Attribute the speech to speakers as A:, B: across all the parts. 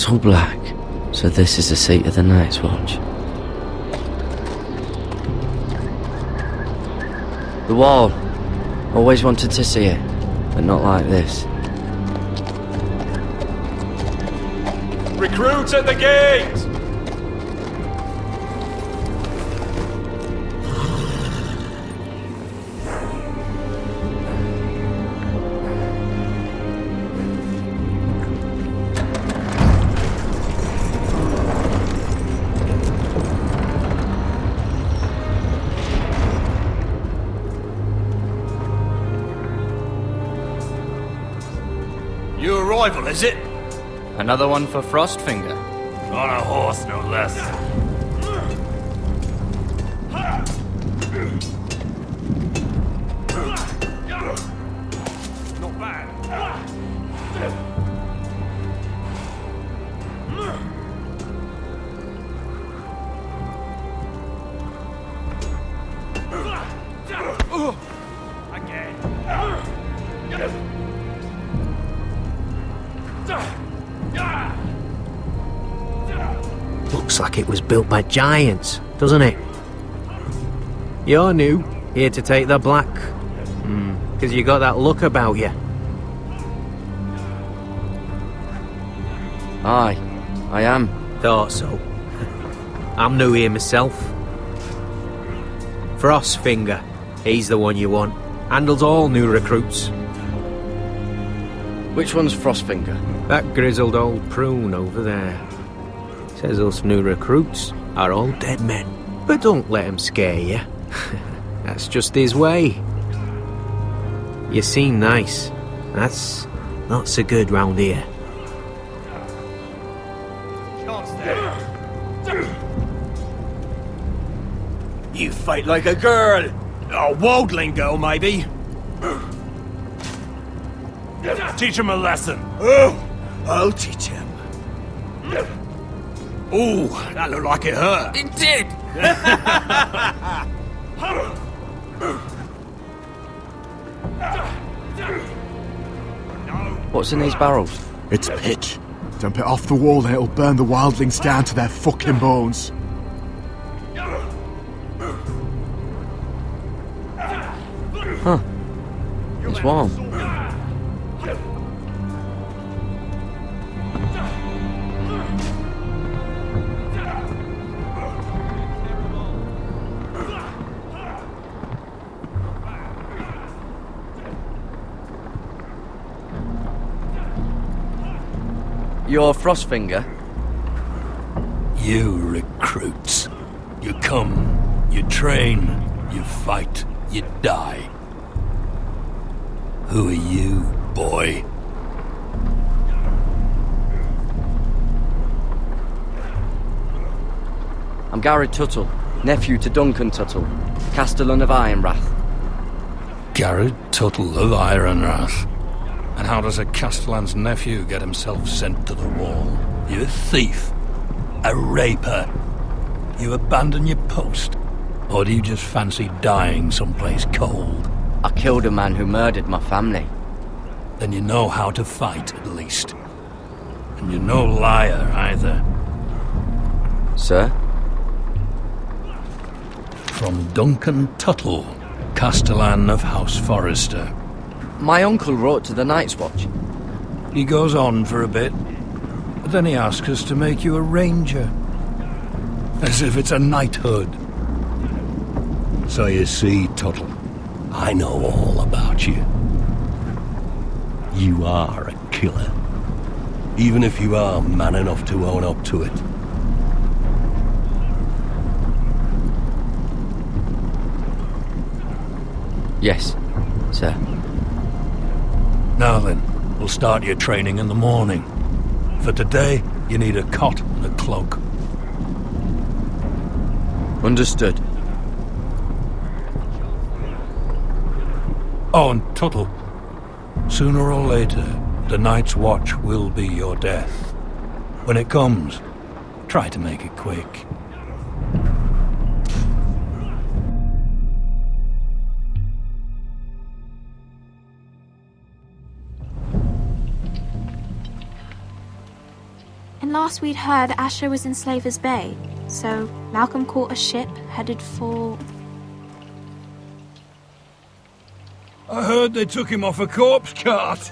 A: Total black. So this is the seat of the Night's Watch. The wall. Always wanted to see it, but not like this.
B: Recruits at the gate! New arrival, is it?
C: Another one for Frostfinger.
B: On a horse, no less. Not bad.
D: Looks like it was built by giants, doesn't it? You're new, here to take the black. Because you got that look about you.
A: Aye, I am.
D: Thought so. I'm new here myself. Frostfinger, he's the one you want. Handles all new recruits.
A: Which one's Frostfinger?
D: That grizzled old prune over there. Says us new recruits are all dead men. But don't let him scare you. That's just his way. You seem nice. That's not so good round here.
B: You fight like a girl. A wildling girl, maybe. Teach him a lesson. Oh, I'll teach him. Ooh, that looked like it hurt.
C: It did!
A: What's in these barrels?
E: It's pitch. Dump it off the wall and it'll burn the wildlings down to their fucking bones.
A: Huh. It's warm. You're Frostfinger?
B: You recruits. You come, you train, you fight, you die. Who are you, boy?
A: I'm Gared Tuttle, nephew to Duncan Tuttle, Castellan of Ironwrath.
B: Gared Tuttle of Ironwrath. And how does a Castellan's nephew get himself sent to the wall? You a thief? A raper? You abandon your post? Or do you just fancy dying someplace cold?
A: I killed a man who murdered my family.
B: Then you know how to fight, at least. And you're no liar, either.
A: Sir?
B: From Duncan Tuttle, Castellan of House Forrester.
A: My uncle wrote to the Night's Watch.
B: He goes on for a bit, but then he asks us to make you a ranger. As if it's a knighthood. So you see, Tuttle, I know all about you. You are a killer. Even if you are man enough to own up to it.
A: Yes, sir.
B: Now then, we'll start your training in the morning. For today, you need a cot and a cloak.
A: Understood.
B: Oh, and Tuttle, sooner or later, the Night's Watch will be your death. When it comes, try to make it quick.
F: last we'd heard, Asher was in Slaver's Bay, so Malcolm caught a ship headed for...
B: I heard they took him off a corpse cart.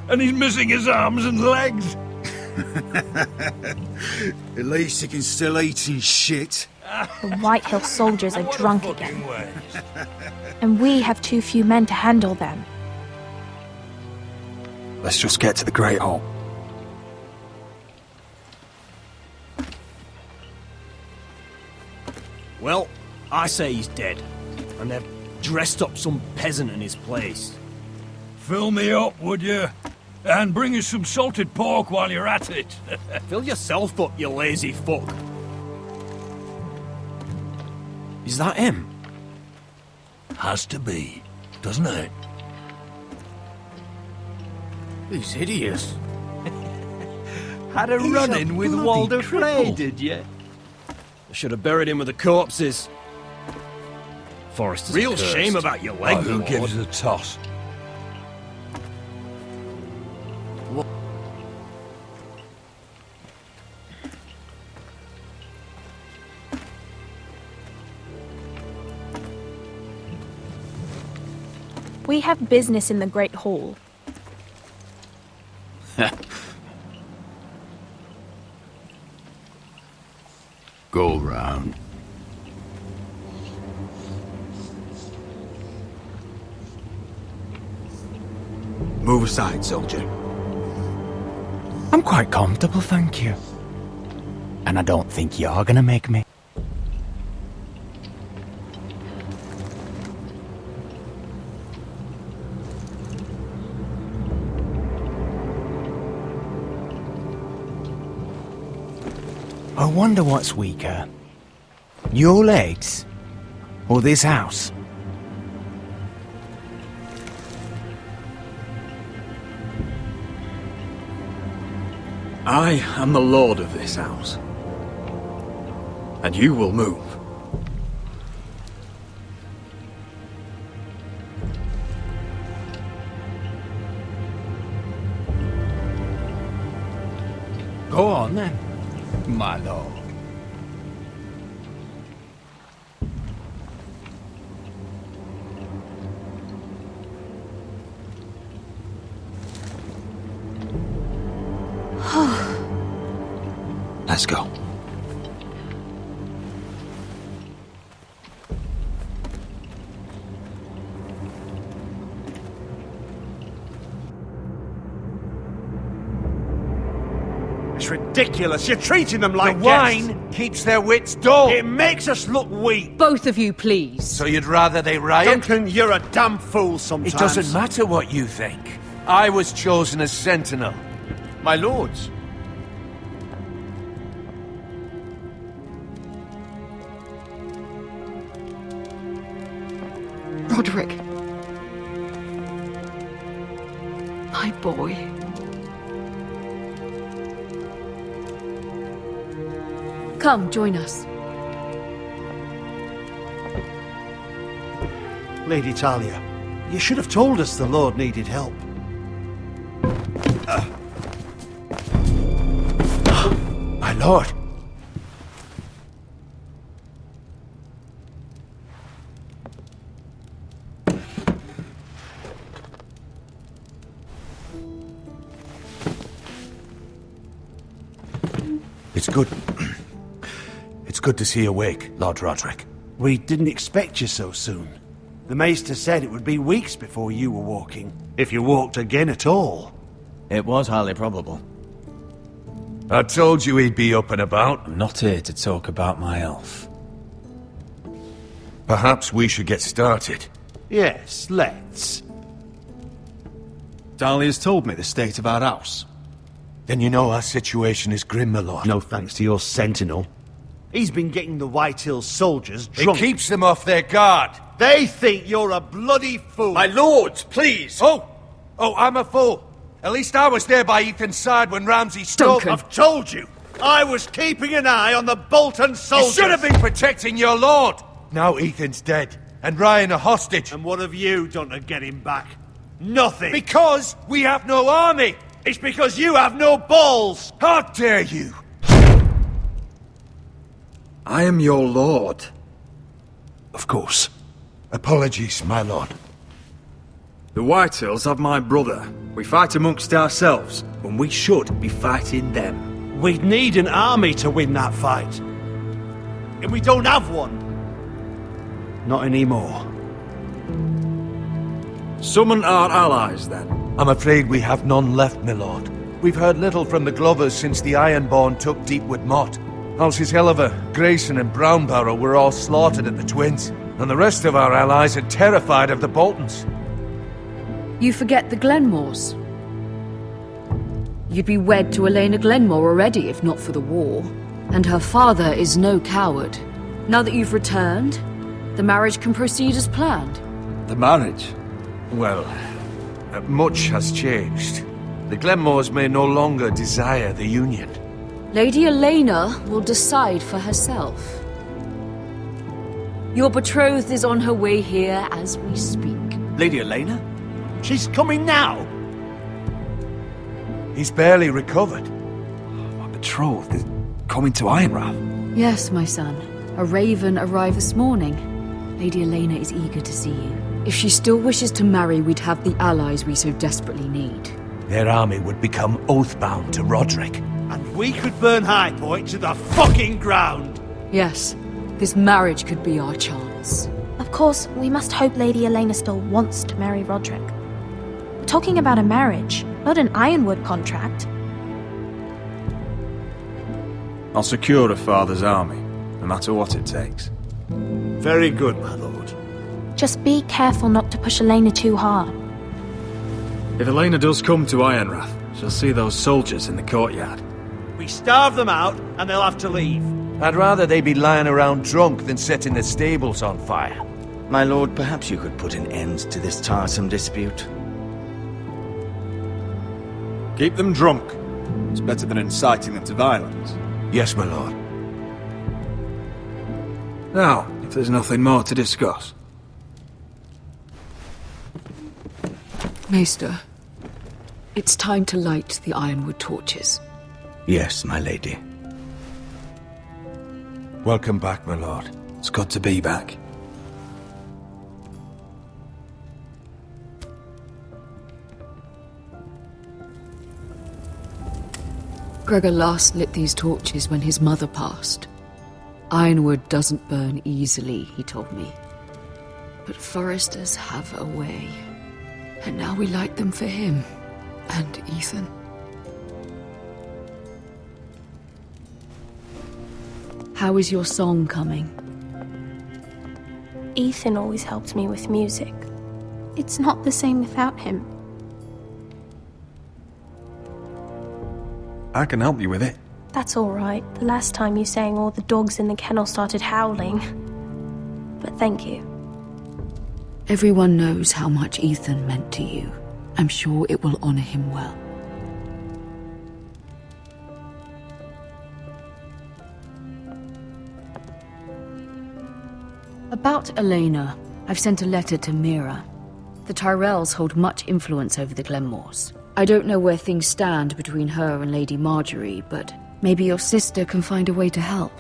B: And he's missing his arms and legs.
G: At least he can still eat his shit.
F: The White Hill soldiers are drunk again. And we have too few men to handle them.
G: Let's just get to the Great Hall.
H: Well, I say he's dead. And they've dressed up some peasant in his place.
B: Fill me up, would you? And bring us some salted pork while you're at it.
H: Fill yourself up, you lazy fuck. Is that him?
B: Has to be, doesn't it?
H: He's hideous.
C: Had a run-in with Walder Frey, did you?
H: I should have buried him with the corpses. Forrester's real shame about your leg,
B: Who
H: Lord.
B: gives a toss?
F: We have business in the Great Hall.
G: Go round.
E: Move aside, soldier.
I: I'm quite comfortable, thank you. And I don't think you're gonna make me. I wonder what's weaker. Your legs? Or this house?
E: I am the lord of this house. And you will move.
I: Go on then, my lord.
E: Let's go.
J: It's ridiculous. You're treating them like
K: The wine keeps their wits dull.
J: It makes us look weak.
L: Both of you, please.
K: So you'd rather they riot?
J: Duncan, you're a damn fool sometimes.
K: It doesn't matter what you think. I was chosen as sentinel. My lords.
L: Roderick. My boy. Come, join us.
J: Lady Talia, you should have told us the Lord needed help.
K: My lord. It's good. It's good to see you awake, Lord Roderick.
J: We didn't expect you so soon. The Maester said it would be weeks before you were walking, if you walked again at all.
C: It was highly probable.
K: I told you he'd be up and about.
I: I'm not here to talk about my elf.
K: Perhaps we should get started.
J: Yes, let's.
G: Dahlia's told me the state of our house.
K: Then you know our situation is grim, my lord.
J: No thanks to your sentinel. He's been getting the White Hill soldiers drunk.
K: It keeps them off their guard.
J: They think you're a bloody fool.
K: My lords, please! Oh, I'm a fool. At least I was there by Ethan's side when Ramsay stole...
L: Duncan.
J: I've told you. I was keeping an eye on the Bolton soldiers.
K: You should have been protecting your lord. Now Ethan's dead, and Ryan a hostage.
J: And what have you done to get him back? Nothing.
K: Because we have no army.
J: It's because you have no balls!
K: How dare you! I am your lord.
J: Of course. Apologies, my lord.
E: The Whitehills have my brother. We fight amongst ourselves, when we should be fighting them.
J: We'd need an army to win that fight. And we don't have one. Not anymore.
E: Summon our allies, then.
K: I'm afraid we have none left, my lord. We've heard little from the Glovers since the Ironborn took Deepwood Motte. Houses Helliver, Grayson and Brownbarrow were all slaughtered at the Twins, and the rest of our allies are terrified of the Boltons.
L: You forget the Glenmores. You'd be wed to Elena Glenmore already if not for the war. And her father is no coward. Now that you've returned, the marriage can proceed as planned.
K: The marriage? Well, much has changed. The Glenmores may no longer desire the union.
L: Lady Elena will decide for herself. Your betrothed is on her way here as we speak.
J: Lady Elena? She's coming now!
K: He's barely recovered.
E: My betrothed is coming to Ironrath.
L: Yes, my son. A raven arrived this morning. Lady Elena is eager to see you. If she still wishes to marry, we'd have the allies we so desperately need.
J: Their army would become oathbound to Roderick. And we could burn High Point to the fucking ground!
L: Yes, this marriage could be our chance.
F: Of course, we must hope Lady Elena still wants to marry Roderick. We're talking about a marriage, not an Ironwood contract.
E: I'll secure a father's army, no matter what it takes.
J: Very good, my lord.
F: Just be careful not to push Elena too hard.
E: If Elena does come to Ironrath, she'll see those soldiers in the courtyard.
J: We starve them out, and they'll have to leave.
K: I'd rather they be lying around drunk than setting the stables on fire.
A: My lord, perhaps you could put an end to this tiresome dispute.
E: Keep them drunk. It's better than inciting them to violence.
K: Yes, my lord.
E: Now, if there's nothing more to discuss.
L: Maester, it's time to light the ironwood torches.
A: Yes, my lady.
K: Welcome back, my lord.
E: It's good to be back.
L: Gregor last lit these torches when his mother passed. Ironwood doesn't burn easily, he told me. But foresters have a way. And now we light them for him. And Ethan. How is your song coming?
F: Ethan always helps me with music. It's not the same without him.
E: I can help you with it.
F: That's all right. The last time you sang, all the dogs in the kennel started howling. But thank you.
L: Everyone knows how much Ethan meant to you. I'm sure it will honor him well. About Elena, I've sent a letter to Mira. The Tyrells hold much influence over the Glenmores. I don't know where things stand between her and Lady Marjorie, but maybe your sister can find a way to help.